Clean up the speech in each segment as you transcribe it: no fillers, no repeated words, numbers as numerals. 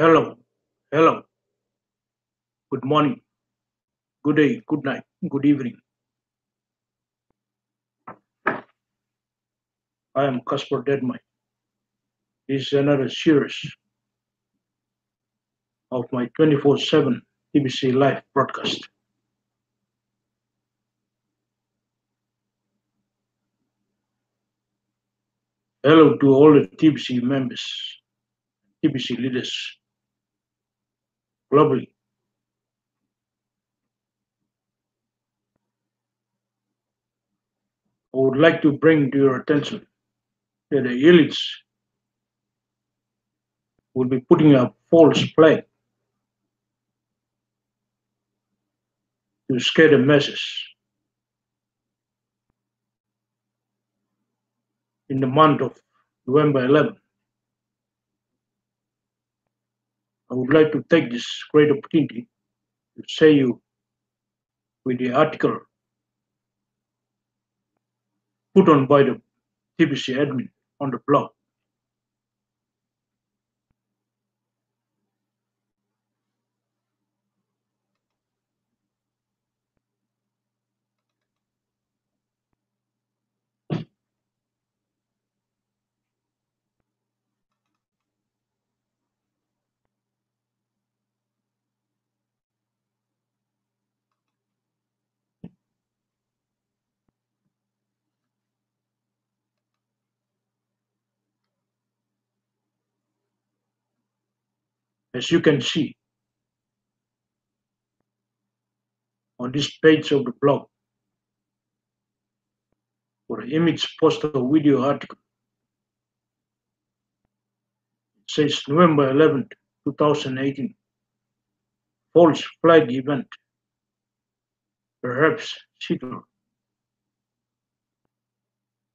Hello, hello, good morning, good day, good night, good evening. I am Caspar Deadmine. This is another series of my 24/7 TBC live broadcast. Hello to all the TBC members, TBC leaders globally. I would like to bring to your attention that the elites will be putting up false flag to scare the masses in the month of November 11. I would like to take this great opportunity to say you with the article put on by the TBC admin on the blog. As you can see on this page of the blog, for the image poster video article, it says November 11th, 2018, false flag event, perhaps secret.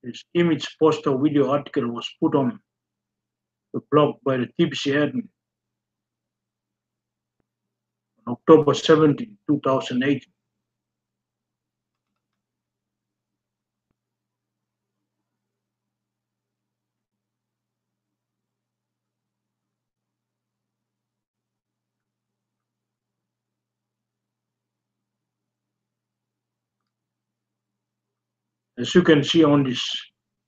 This image poster video article was put on the blog by the TBC admin on October 17, 2018. As you can see on this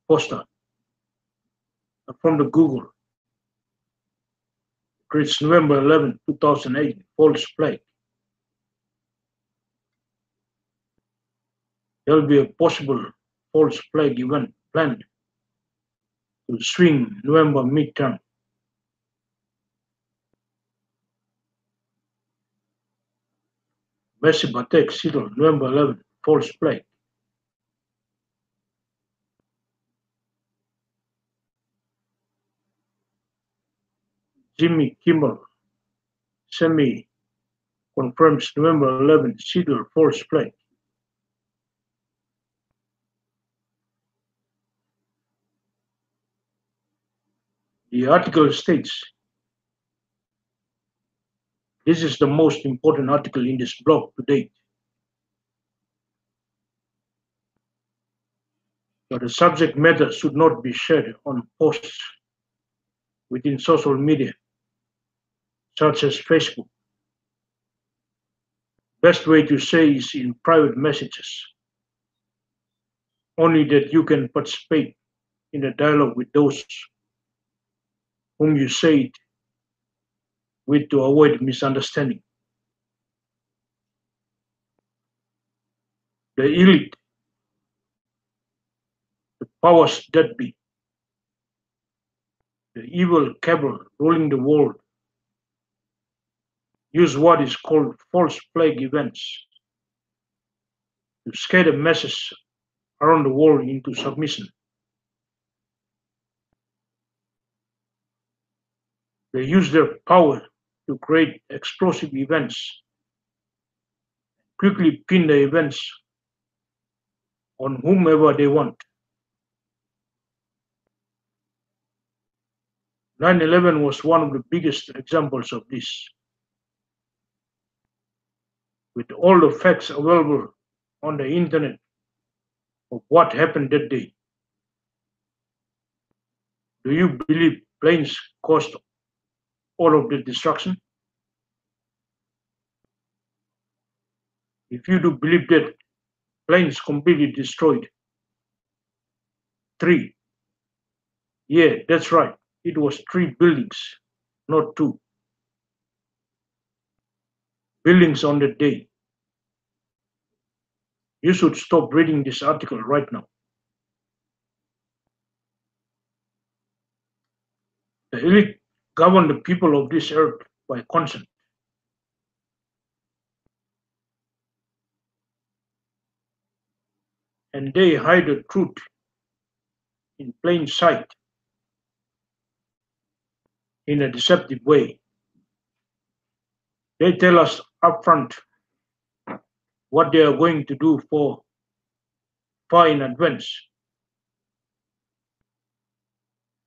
poster from the Google, it's November 11, 2018, false flag. There will be a possible false flag event planned to swing November midterm. Massive attack Seattle, November 11, false flag. Jimmy Kimmel semi confirms November 11 Seattle false flag. The article states, this is the most important article in this blog to date. But the subject matter should not be shared on posts within social media, such as Facebook. Best way to say is in private messages. Only that you can participate in a dialogue with those whom you say it with to avoid misunderstanding. The elite, the powers that be, the evil cabal ruling the world, use what is called false flag events to scare the masses around the world into submission. They use their power to create explosive events, quickly pin the events on whomever they want. 9/11 was one of the biggest examples of this. With all the facts available on the internet of what happened that day, do you believe planes cost all of the destruction? If you do believe that planes completely destroyed, 3. Yeah, that's right. It was 3 buildings, not 2 buildings on the day. You should stop reading this article right now. The elite govern the people of this earth by consent. And they hide the truth in plain sight in a deceptive way. They tell us upfront what they are going to do for far in advance,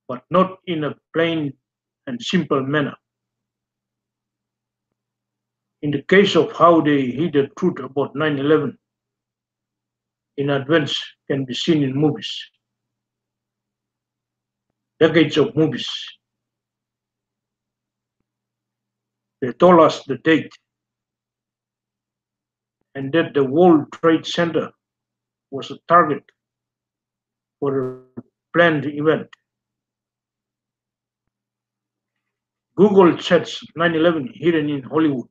but not in a plain and simple manner. In the case of how they hid the truth about 9/11 in advance can be seen in movies, decades of movies. They told us the date and that the World Trade Center was a target for a planned event. Google search 9/11 hidden in Hollywood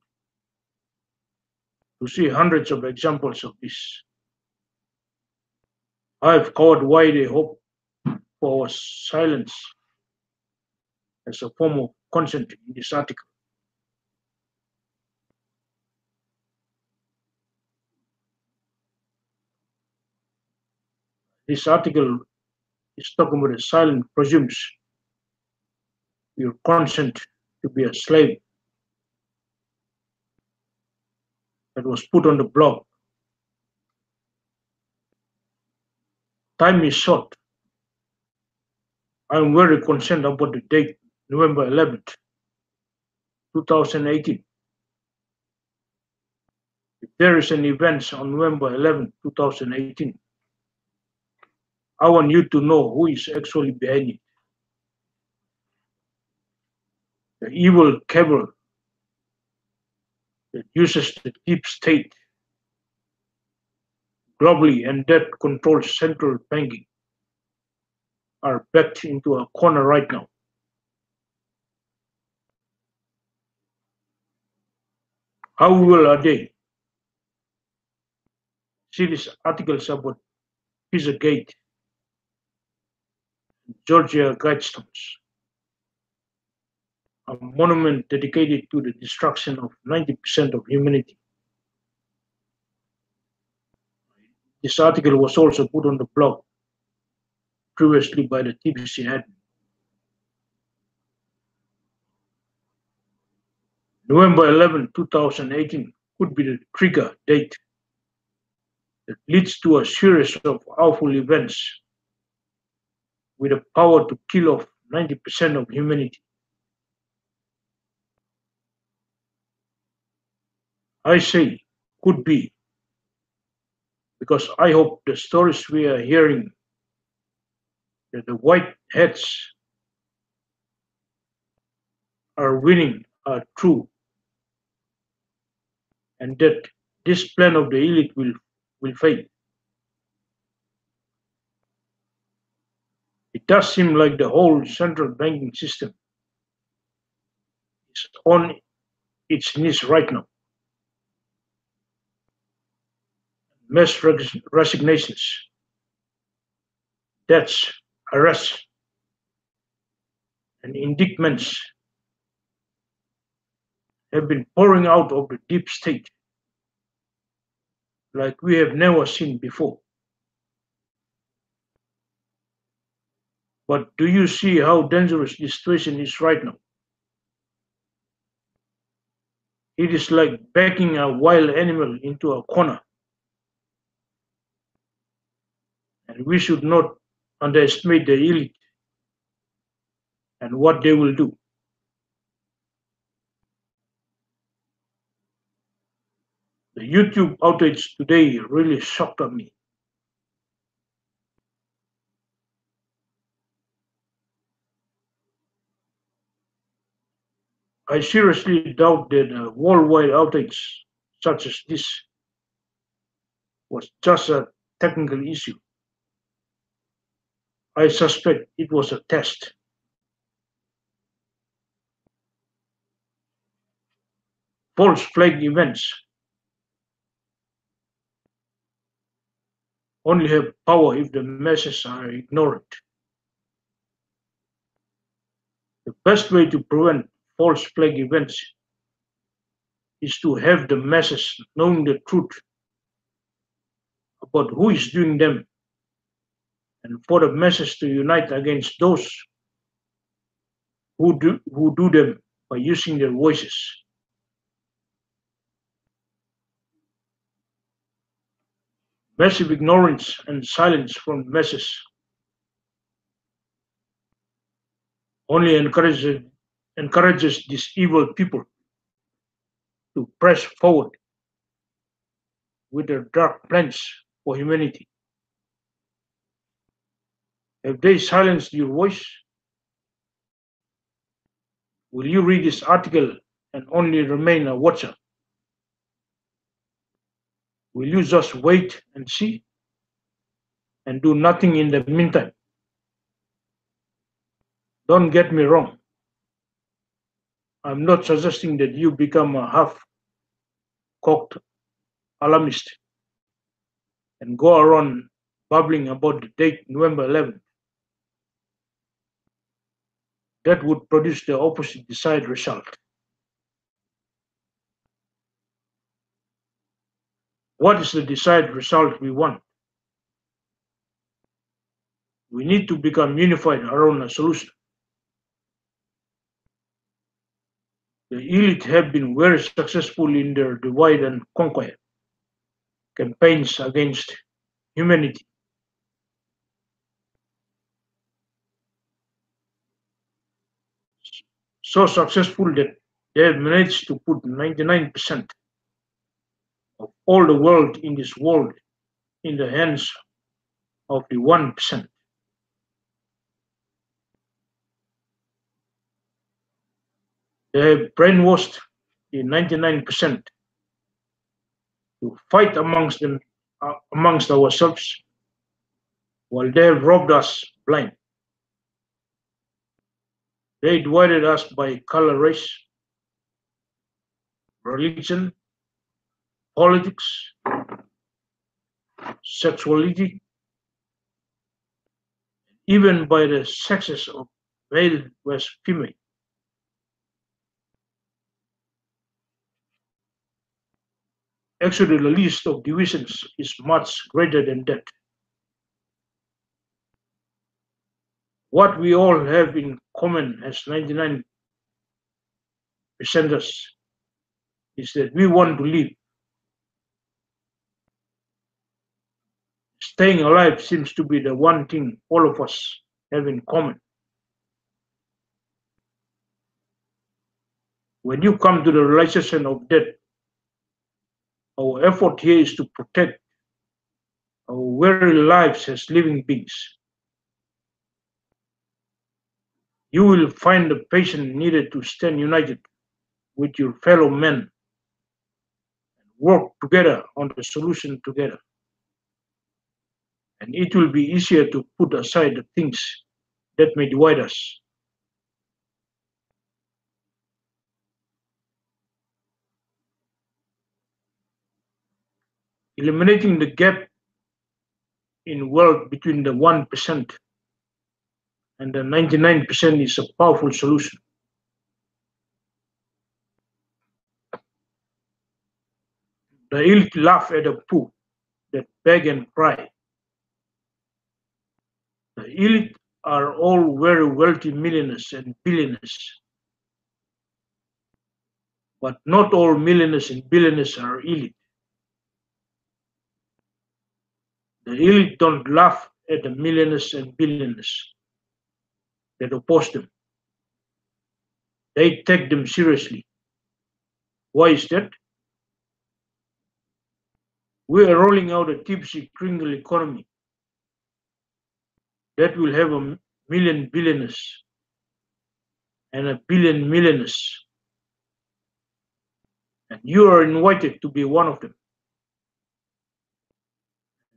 to see hundreds of examples of this. I have covered why they hope for our silence as a form of consent in this article. This article is talking about a silence presumes your consent to be a slave that was put on the blog. Time is short. I am very concerned about the date, November 11th, 2018. If there is an event on November 11th, 2018, I want you to know who is actually behind it. The evil cabal that uses the deep state globally and that controls central banking are backed into a corner right now. How well are they? See these articles about Pizzagate, Georgia Guidestones, a monument dedicated to the destruction of 90% of humanity. This article was also put on the blog previously by the TBC admin. November 11, 2018 could be the trigger date that leads to a series of awful events with the power to kill off 90% of humanity. I say could be because I hope the stories we are hearing that the white hats are winning are true and that this plan of the elite will fail. It does seem like the whole central banking system is on its knees right now. Mass resignations, deaths, arrests, and indictments have been pouring out of the deep state like we have never seen before. But do you see how dangerous this situation is right now? It is like backing a wild animal into a corner. And we should not underestimate the elite and what they will do. The YouTube outage today really shocked me. I seriously doubt that a worldwide outage such as this was just a technical issue. I suspect it was a test. False flag events only have power if the messages are ignored. The best way to prevent false flag events is to have the masses knowing the truth about who is doing them and for the masses to unite against those who do them by using their voices. Massive ignorance and silence from masses only encourages these evil people to press forward with their dark plans for humanity. Have they silenced your voice? Will you read this article and only remain a watcher? Will you just wait and see and do nothing in the meantime? Don't get me wrong. I'm not suggesting that you become a half-cocked alarmist and go around babbling about the date November 11th. That would produce the opposite desired result. What is the desired result we want? We need to become unified around a solution. The elite have been very successful in their divide and conquer campaigns against humanity. So successful that they have managed to put 99% of all the world in this world in the hands of the 1%. They have brainwashed the 99% to fight amongst ourselves while they have robbed us blind. They divided us by color, race, religion, politics, sexuality, even by the sexes of male versus female. Actually, the list of divisions is much greater than that. What we all have in common as 99 percenters is that we want to live. Staying alive seems to be the one thing all of us have in common. When you come to the realization of that, our effort here is to protect our very lives as living beings. You will find the patience needed to stand united with your fellow men and work together on the solution together. And it will be easier to put aside the things that may divide us. Eliminating the gap in wealth between the 1% and the 99% is a powerful solution. The elite laugh at the poor that beg and cry. The elite are all very wealthy millionaires and billionaires. But not all millionaires and billionaires are elite. The elite don't laugh at the millionaires and billionaires that oppose them. They take them seriously. Why is that? We are rolling out a tipsy criminal economy that will have a million billionaires and a billion millionaires and you are invited to be one of them.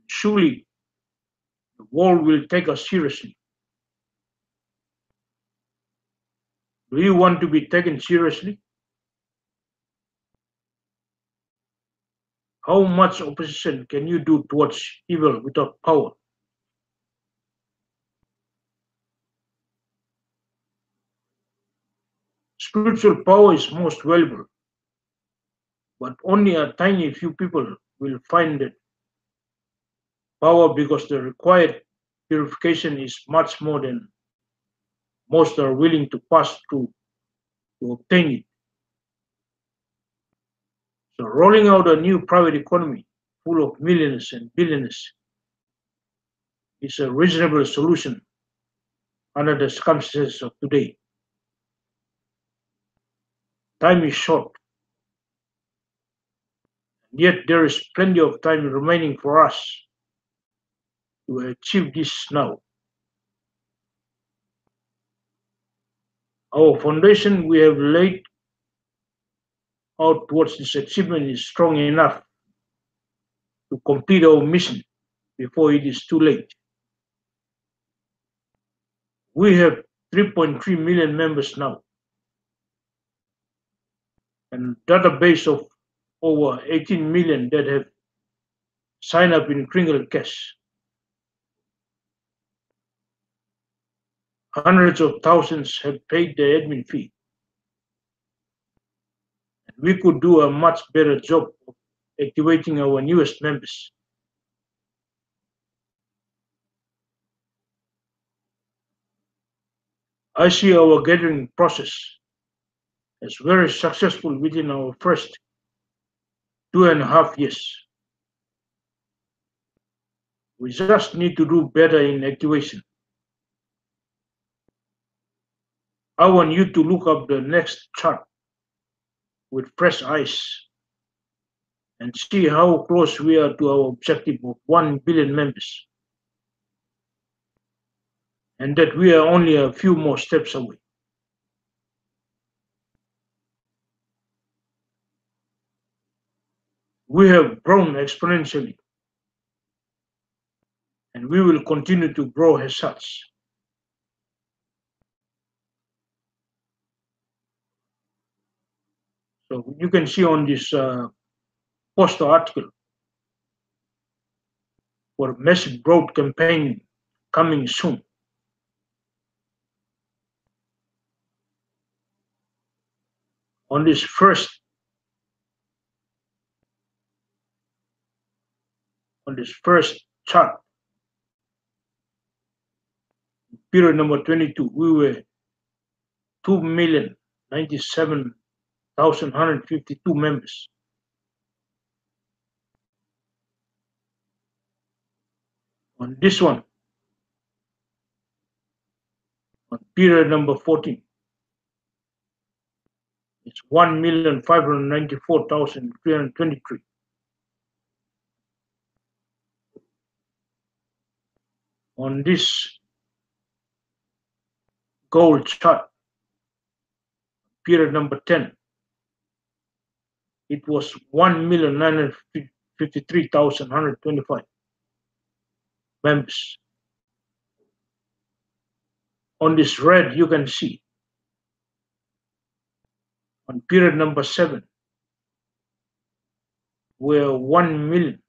Surely the world will take us seriously. Do you want to be taken seriously? How much opposition can you do towards evil without power? Spiritual power is most valuable, but only a tiny few people will find it power because the required purification is much more than most are willing to pass through to obtain it. So rolling out a new private economy full of millionaires and billionaires is a reasonable solution under the circumstances of today. Time is short, and yet there is plenty of time remaining for us to achieve this now. Our foundation we have laid out towards this achievement is strong enough to complete our mission before it is too late. We have 3.3 million members now, and a database of over 18 million that have signed up in Kringle Cash. Hundreds of thousands have paid the admin fee. And we could do a much better job of activating our newest members. I see our gathering process as very successful within our first 2.5 years. We just need to do better in activation. I want you to look up the next chart with fresh eyes and see how close we are to our objective of 1 billion members, and that we are only a few more steps away. We have grown exponentially, and we will continue to grow as such. So you can see on this poster article for massive growth campaign coming soon. On this first chart, period number 22, we were 2,097,152 members. On this one, on period number 14, it's 1,594,323. On this gold chart, period number 10, it was 1,953,125 members. On this red, you can see on period number 7, we're 1 million.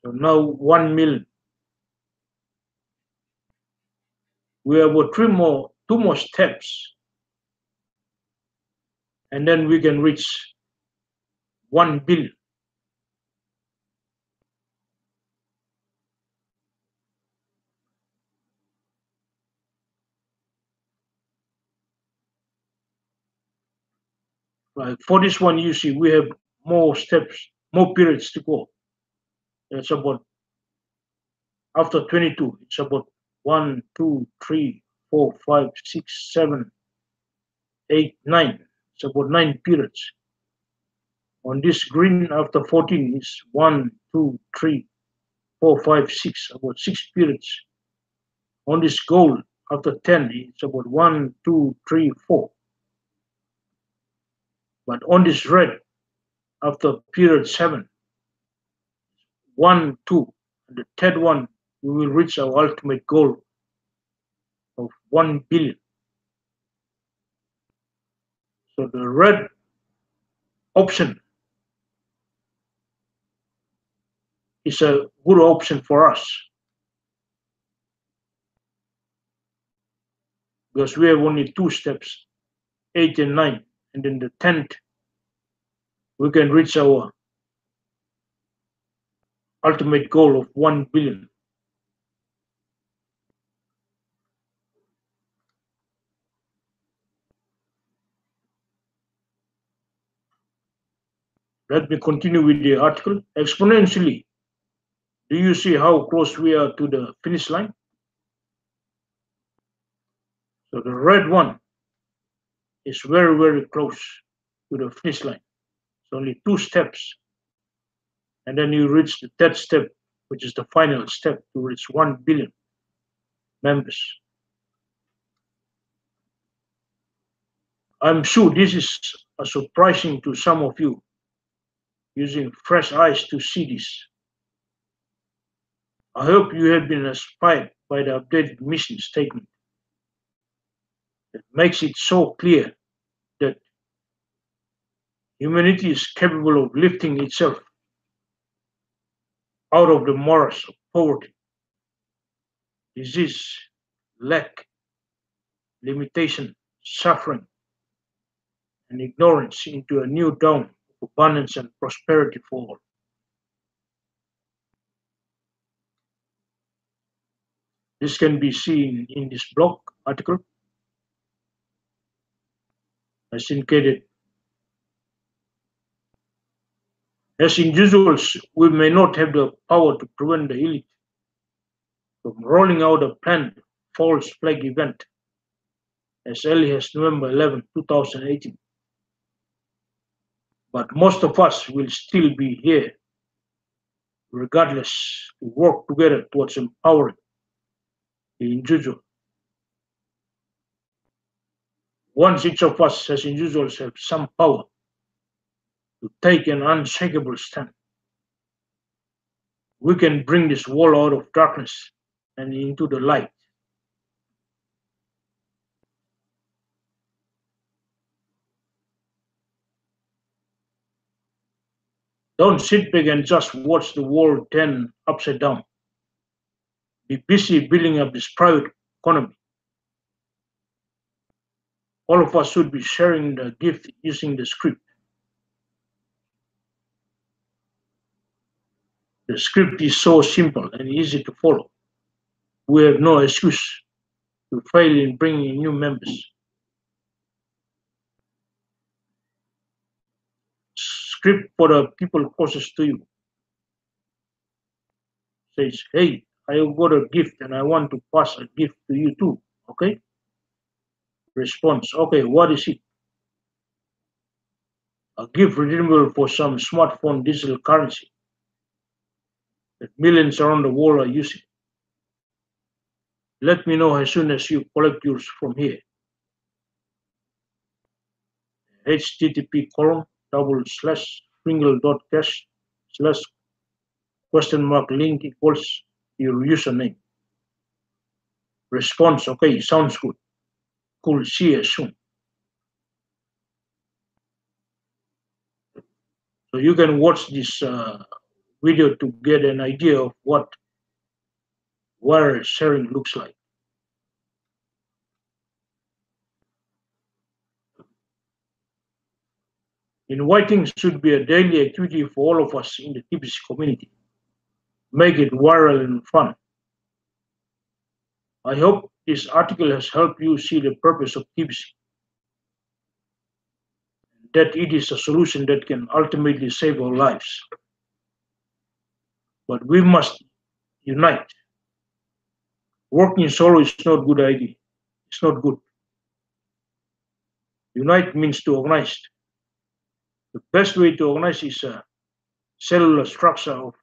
So now 1 million. We have two more steps, and then we can reach 1 billion. Right. For this one, you see, we have more steps, more periods to go. It's about, after 22, it's about 1, 2, 3, 4, 5, 6, 7, 8, 9. It's about 9 periods. On this green, after 14, is 1, 2, 3, 4, 5, 6, about 6 periods. On this gold, after 10, it's about 1, 2, 3, 4. But on this red, after period 7, 1, 2, and the third one, we will reach our ultimate goal of 1 billion. So the red option is a good option for us because we have only 2 steps, 8 and 9, and then the 10th we can reach our ultimate goal of 1 billion. Let me continue with the article. Exponentially, do you see how close we are to the finish line? So the red one is very, very close to the finish line. It's only 2 steps. And then you reach the third step, which is the final step to reach 1 billion members. I'm sure this is surprising to some of you using fresh eyes to see this. I hope you have been inspired by the updated mission statement that makes it so clear that humanity is capable of lifting itself out of the morass of poverty, disease, lack, limitation, suffering, and ignorance into a new dawn of abundance and prosperity for all. This can be seen in this blog article. As indicated, as individuals, we may not have the power to prevent the elite from rolling out a planned false flag event as early as November 11, 2018. But most of us will still be here, regardless, to work together towards empowering the individual. Once each of us as individuals have some power to take an unshakable stand, we can bring this world out of darkness and into the light. Don't sit back and just watch the world turn upside down. Be busy building up this private economy. All of us should be sharing the gift using the script. The script is so simple and easy to follow. We have no excuse to fail in bringing in new members. Script for the people closest to you says, hey, I have got a gift and I want to pass a gift to you too, okay? Response, okay, what is it? A gift redeemable for some smartphone digital currency that millions around the world are using. Let me know as soon as you collect yours from here. http://pringle.cash/?link equals your username. Response, okay, sounds good. Cool, see you soon. So you can watch this video to get an idea of what wire sharing looks like. Inviting should be a daily activity for all of us in the TBC community. Make it viral and fun. I hope this article has helped you see the purpose of TBC, that it is a solution that can ultimately save our lives. But we must unite. Working solo is not a good idea. It's not good. Unite means to organize. The best way to organize is a cellular structure of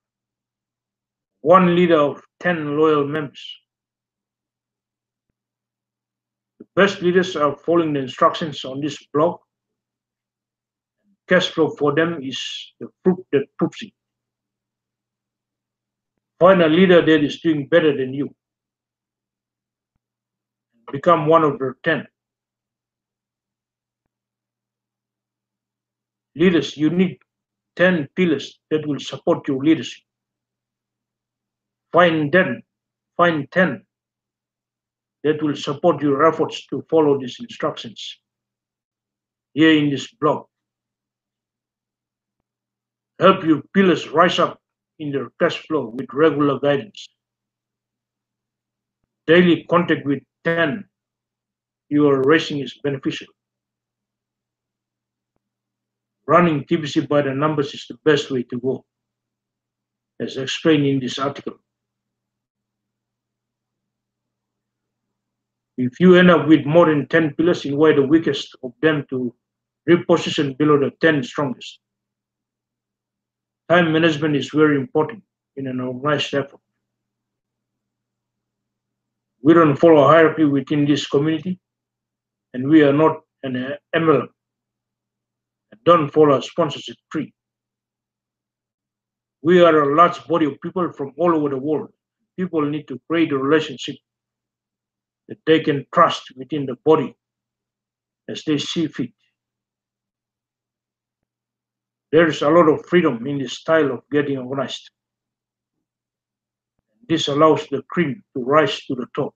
one leader of 10 loyal members. Best leaders are following the instructions on this blog. Cash flow for them is the fruit that proves it. Find a leader that is doing better than you. Become one of the 10. Leaders, you need 10 pillars that will support your leadership. Find 10 that will support your efforts to follow these instructions here in this blog. Help your pillars rise up in their cash flow with regular guidance. Daily contact with 10 you are raising is beneficial. Running TBC by the numbers is the best way to go, as explained in this article. If you end up with more than 10 pillars, invite the weakest of them to reposition below the 10 strongest. Time management is very important in an organized effort. We don't follow a hierarchy within this community, and we are not an MLM. Don't follow a sponsorship tree. We are a large body of people from all over the world. People need to create a relationship that they can trust within the body as they see fit. There is a lot of freedom in this style of getting organized. This allows the cream to rise to the top.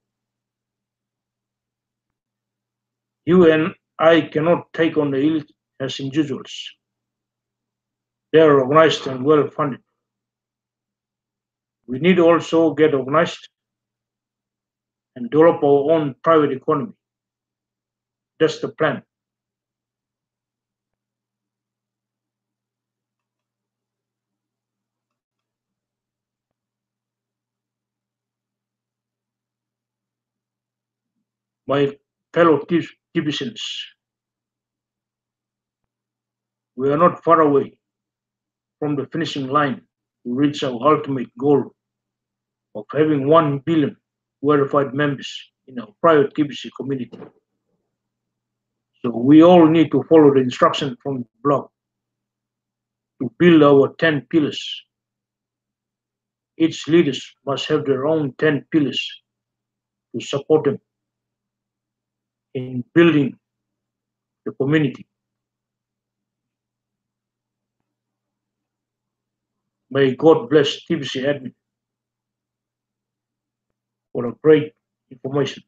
You and I cannot take on the elite as individuals. They are organized and well funded. We need to also get organized and develop our own private economy. That's the plan. My fellow TBCians, we are not far away from the finishing line to reach our ultimate goal of having 1 billion verified members in our private TBC community. So we all need to follow the instruction from the blog to build our 10 pillars. Each leaders must have their own 10 pillars to support them in building the community. May God bless TBC admin for a great information.